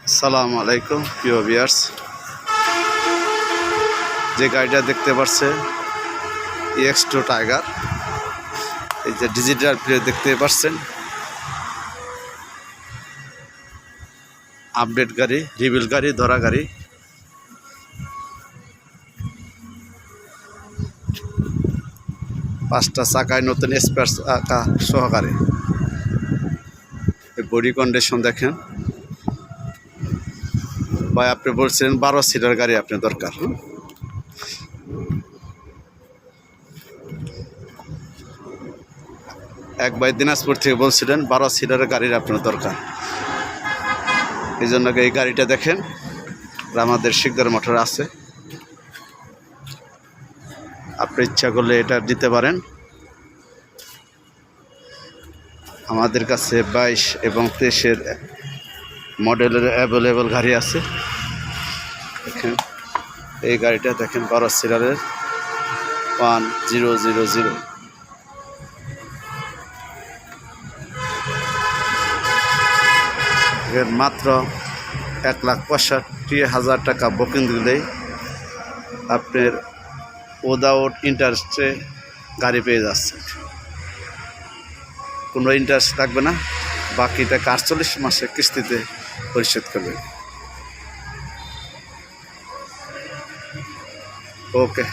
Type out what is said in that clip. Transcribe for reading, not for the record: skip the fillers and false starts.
আসসালামু আলাইকুম প্রিয় ভিউয়ার্স, যে গাড়িটা দেখতে পাচ্ছে EX2 টাইগার, এই যে ডিজিটাল প্লেট দেখতে পাচ্ছেন, আপডেট গাড়ি, রিবিল গাড়ি, ধরা গাড়ি। পাঁচটা চাকায় নতুন স্পেয়ার চাকা সহকারে। বডি কন্ডিশন দেখেন ভাই, আপনি বলছিলেন 12 সিটার গাড়ি আপনার দরকার। এক ভাই দিনাজপুর থেকে বলছিলেন 12 সিটারের গাড়ির আপনার দরকার, এই জন্য এই গাড়িটা দেখেন। আমাদের শিকদার মোটর আছে, আপনি ইচ্ছা করলে এটা দিতে পারেন। আমাদের কাছে 22 এবং 23-এর মডেলের অ্যাভেলেবল গাড়ি আছে। দেখেন এই গাড়িটা দেখেন, 12 সিটারের 1000। মাত্র 1,65,000 টাকা বুকিং দিলেই আপনার উইদাউট ইন্টারেস্টে গাড়ি পেয়ে যাচ্ছে। কোনো ইন্টারেস্ট লাগবে না, বাকিটা 48 মাসে কিস্তিতে পরিশোধ করবেন। ওকে।